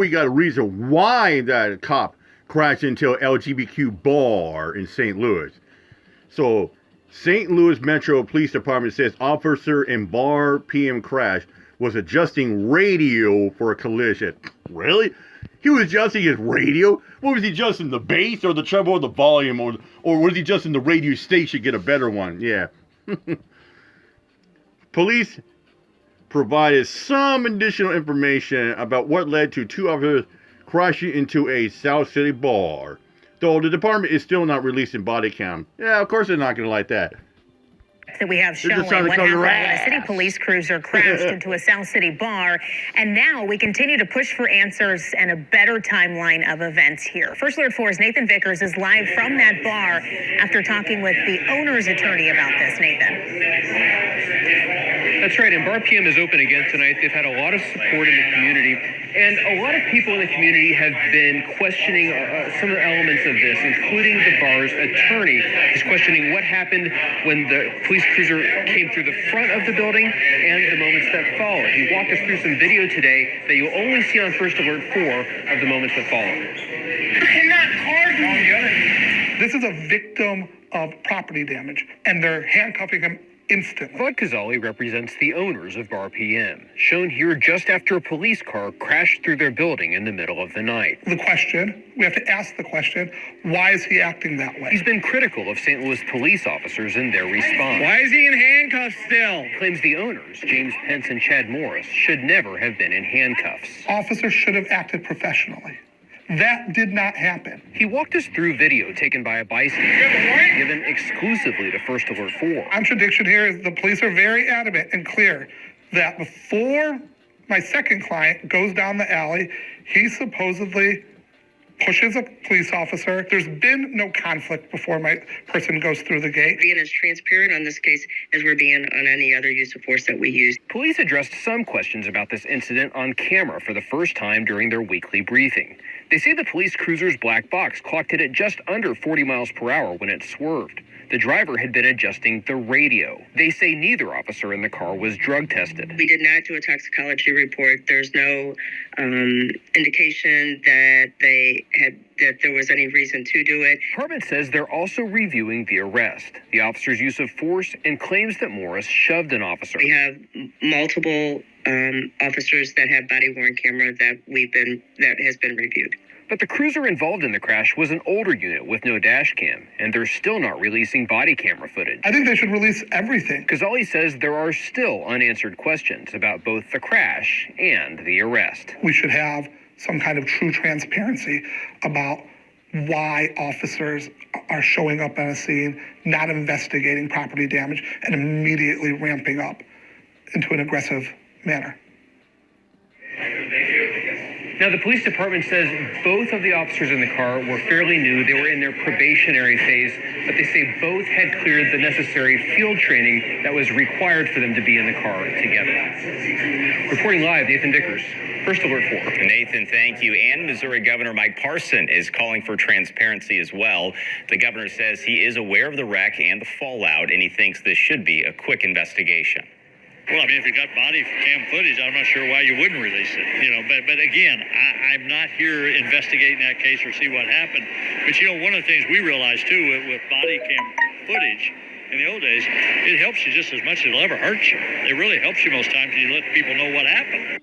We got a reason why that cop crashed into an LGBTQ bar in St. Louis. So, St. Louis Metro Police Department says officer in bar PM crash was adjusting radio for a collision. Really? He was adjusting his radio? What was he adjusting? The bass or the treble or the volume? Or was he adjusting the radio station to get a better one? Yeah. Police provided some additional information about what led to two officers crashing into a South City bar. Though the department is still not releasing body cam. Yeah, of course they're not going to like that. That we have showing what happened when a city police cruiser crashed into a South City bar. And now we continue to push for answers and a better timeline of events here. First Alert 4's Nathan Vickers is live from that bar after talking with the owner's attorney about this. Nathan. That's right, and Bar PM is open again tonight. They've had a lot of support in the community, and a lot of people in the community have been questioning some of the elements of this, including the bar's attorney. He's questioning what happened when the police cruiser came through the front of the building and the moments that followed. He walked us through some video today that you'll only see on First Alert 4 of the moments that followed. You cannot argue. This is a victim of property damage, and they're handcuffing him instantly. Bud Kazali represents the owners of Bar PM, shown here just after a police car crashed through their building in the middle of the night. We have to ask the question, why is he acting that way? He's been critical of St. Louis police officers in their response. Why is he in handcuffs still? Claims the owners, James Pence and Chad Morris, should never have been in handcuffs. Officers should have acted professionally. That did not happen. He walked us through video taken by a bystander, given exclusively to First Alert 4. Contradiction here is the police are very adamant and clear that before my second client goes down the alley, he supposedly pushes a police officer. There's been no conflict before my person goes through the gate. Being as transparent on this case as we're being on any other use of force that we use. Police addressed some questions about this incident on camera for the first time during their weekly briefing. They say the police cruiser's black box clocked it at just under 40 miles per hour when it swerved. The driver had been adjusting the radio. They say neither officer in the car was drug tested. We did not do a toxicology report. There's no indication that there was any reason to do it. Department says they're also reviewing the arrest, the officer's use of force, and claims that Morris shoved an officer. We have multiple officers that have body-worn camera that has been reviewed. But the cruiser involved in the crash was an older unit with no dash cam, and they're still not releasing body camera footage. I think they should release everything. Kazali says there are still unanswered questions about both the crash and the arrest. We should have some kind of true transparency about why officers are showing up on a scene, not investigating property damage, and immediately ramping up into an aggressive manner. Now, the police department says both of the officers in the car were fairly new. They were in their probationary phase, but they say both had cleared the necessary field training that was required for them to be in the car together. Reporting live, Nathan Vickers, First Alert 4. Nathan, thank you. And Missouri Governor Mike Parson is calling for transparency as well. The governor says he is aware of the wreck and the fallout, and he thinks this should be a quick investigation. Well, I mean, if you got body cam footage, I'm not sure why you wouldn't release it, But again, I'm not here investigating that case or see what happened. But, one of the things we realized, too, with body cam footage in the old days, it helps you just as much as it'll ever hurt you. It really helps you most times. You let people know what happened.